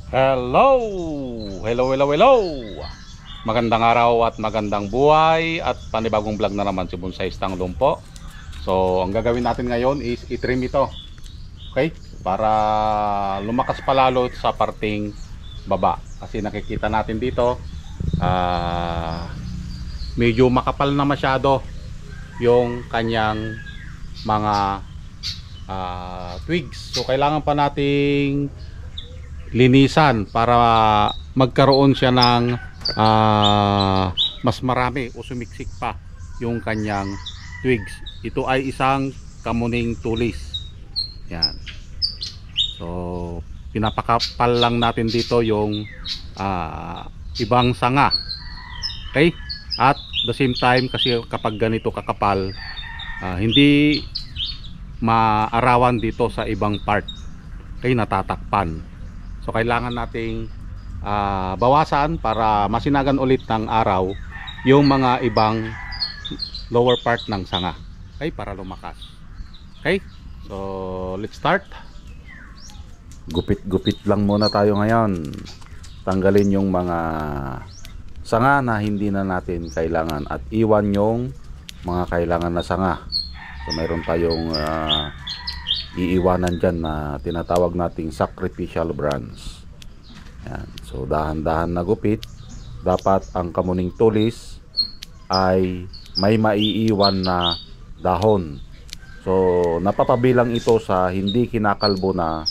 Hello! Hello! Magandang araw at magandang buhay at panibagong vlog na naman si Bonsai Stang Lumpo. So, ang gagawin natin ngayon is i-trim ito. Okay? Para lumakas palalo sa parting baba. Kasi nakikita natin dito, medyo makapal na masyado yung kanyang mga twigs. So, kailangan pa nating linisan para magkaroon siya ng mas marami o sumiksik pa yung kanyang twigs. Ito ay isang kamuning tulis. Yan. So pinapakapal lang natin dito yung ibang sanga. Okay? At the same time, kasi kapag ganito kakapal, hindi maarawan dito sa ibang part. Okay, natatakpan. So kailangan nating bawasan para masinagan ulit ng araw yung mga ibang lower part ng sanga. Okay, para lumakas. Okay, so let's start. Gupit-gupit lang muna tayo ngayon. Tanggalin yung mga sanga na hindi na natin kailangan at iwan yung mga kailangan na sanga. So mayroon tayong iiwanan dyan na tinatawag nating sacrificial branch. Yan. So dahan-dahan na gupit. Dapat ang kamuning tulis ay may maiiwan na dahon. So napapabilang ito sa hindi kinakalbo na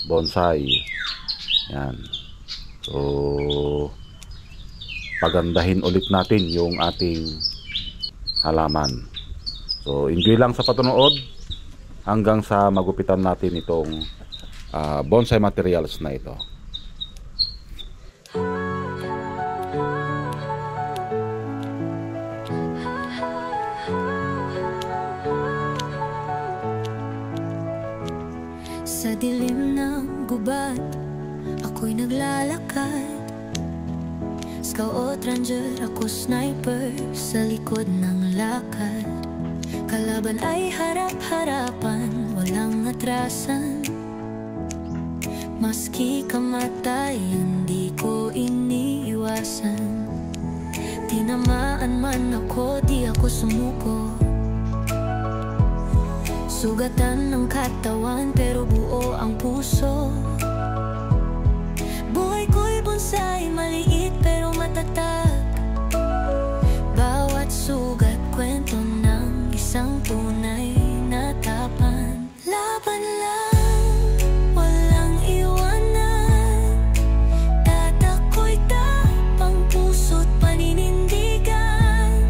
bonsai. Yan. So pagandahin ulit natin yung ating halaman. So enjoy lang sa patunood hanggang sa magupitan natin itong bonsai materials na ito. Sa dilim ng gubat, ako'y naglalakad. Scout ranger, ako sniper sa likod ng lakad. Kalaban ay harap-harapan, walang atrasan. Maski kamatay, hindi ko iniiwasan. Tinamaan man ako, di ako sumuko. Sugatan ng katawan, pero buo ang puso. Buhay ko'y bonsai, maliit pero matatag. Bawat sugat, kwento ng isang tunay na tapan. Laban lang, walang iwanan. Tatako'y tapang, puso't paninindigan.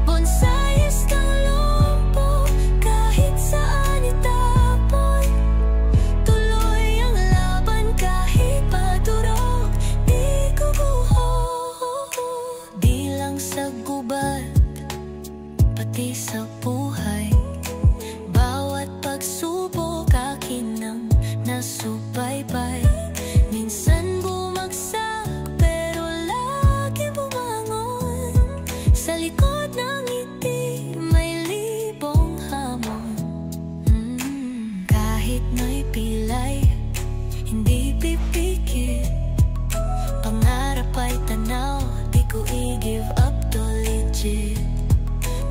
Bonsaiistang lumpo, kahit saan itapon. Tuloy ang laban kahit padurog, di guguho. Di lang sa gubat, pati sa buhay. Bawat pagsubok akin ang nasubaybay. Minsan bumagsak pero lagi bumangon. Sa likod ng ngiti may libong hamon. Kahit may pilay, hindi pipikit. Pangarap ay tanaw, di ko i-give up to legit.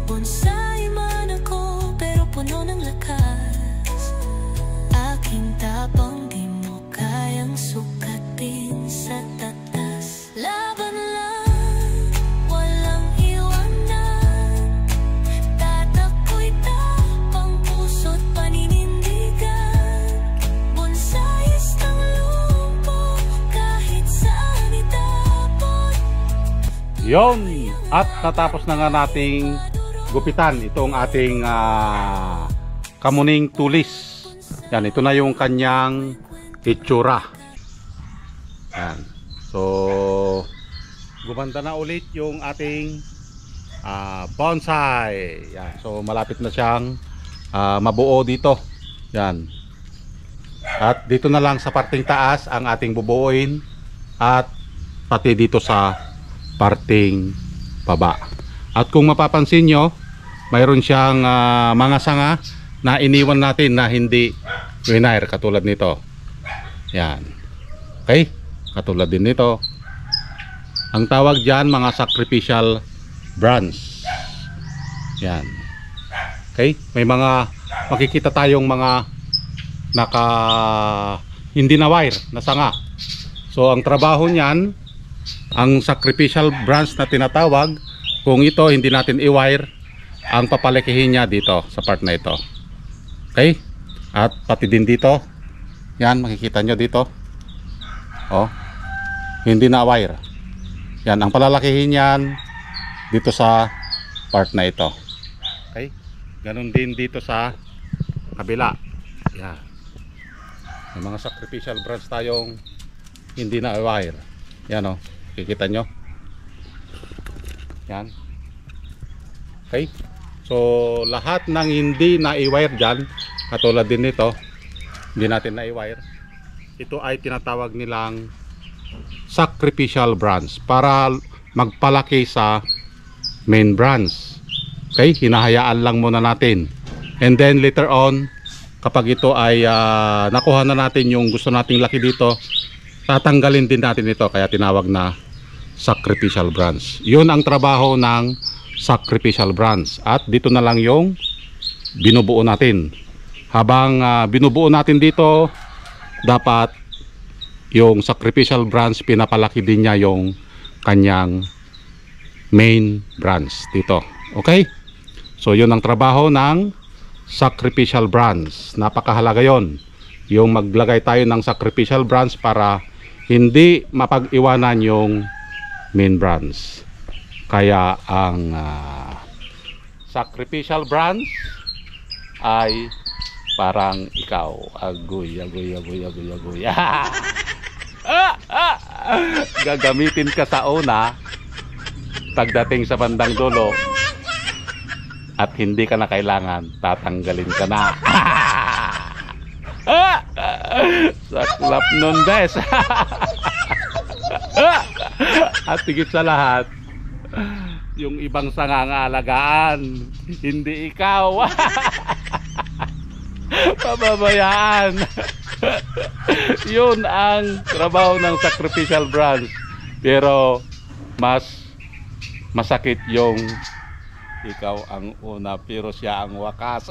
Bonsai man ako, pero puno ng lakas. Aking tapang di mo kayang sukatin sa tatas. Laban lang, walang iwanan. Tatako'y tapang, puso't paninindigan. Bonsaiistang lumpo, kahit saan itapon. Yon, at natapos na nga nating gupitan itong ating kamuning tulis. Yan, ito na yung kanyang itsura. Yan. So gumanda na ulit yung ating bonsai. Yan. So malapit na siyang mabuo dito. Yan. At dito na lang sa parting taas ang ating bubuuin at pati dito sa parting baba. At kung mapapansin nyo, mayroon siyang mga sanga na iniwan natin na hindi winire, katulad nito. Yan. Okay? katulad din nito. Ang tawag dyan mga sacrificial branch. Yan. Okay, may mga makikita tayong mga hindi na wire na sanga. So ang trabaho niyan, ang sacrificial branch na tinatawag, kung ito hindi natin i-wire, ang papalakihin niya dito sa part na ito. Okay, at pati din dito, yan makikita nyo dito, oh, hindi na wire. Yan ang palalakihin yan dito sa part na ito. Okay, ganun din dito sa kabila. Yan, may mga sacrificial branch tayong hindi na wire. Yan, oh, kikita nyo. Yan. Okay, so lahat ng hindi na i-wire dyan, katulad din nito, hindi natin na i-wire, ito ay tinatawag nilang sacrificial branch para magpalaki sa main branch. Okay, hinahayaan lang muna natin, and then later on, kapag ito ay nakuha na natin yung gusto nating laki dito, tatanggalin din natin ito, kaya tinawag na sacrificial branch. Yun ang trabaho ng sacrificial branch, at dito na lang yung binubuo natin. Habang binubuo natin dito, dapat yung sacrificial branch pinapalaki din niya yung kanyang main branch dito. Okay, so yun ang trabaho ng sacrificial branch. Napakahalaga yon, yung maglagay tayo ng sacrificial branch para hindi mapag-iwanan yung main branch. Kaya ang sacrificial branch ay parang ikaw. Agoy, agoy, agoy, agoy, agoy. Gagamitin ka sa una, pagdating sa bandang dulo, at hindi ka na kailangan, tatanggalin ka na. Saklap nun, bes. At higit sa lahat, yung ibang sangangalagaan, hindi ikaw. Pababayaan. Yun ang trabaho ng sacrificial branch. Pero mas masakit yung ikaw ang una pero siya ang wakas.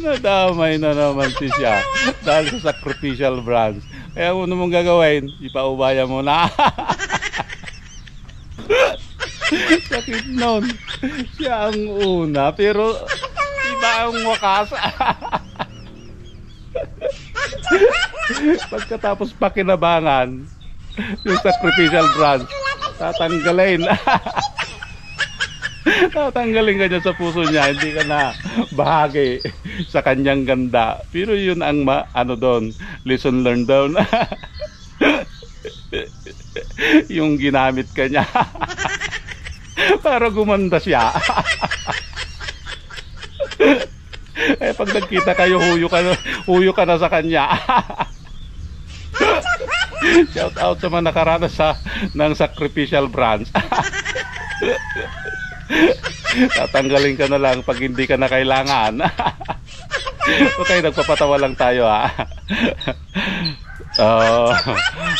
Nadamay na naman si siya dahil sa sacrificial branch. Kaya ano mong gagawin, ipaubaya mo na. Sakit nun, siya ang una pero iba ang wakas. Pagkatapos pakinabangan yung sacrificial branch, tatanggalin. Tatanggalin ka dyan sa puso niya, hindi ka na bahagi sa kanyang ganda. Pero yun ang ano doon, lesson learned doon. Yung ginamit ka niya para gumanda siya. Eh pag nagkita kayo, huyo ka na sa kanya. Shout out sa mga nakaranas ng sacrificial branch. Tatanggalin ka na lang pag hindi ka na kailangan. Okay, nagpapatawa lang tayo ha.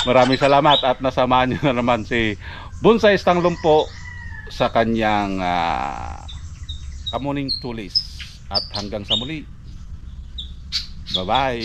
Maraming salamat at nasamahan nyo na naman si Bonsai Stang Lumpo sa kanyang kamuning tulis. At hanggang sa muli, bye bye.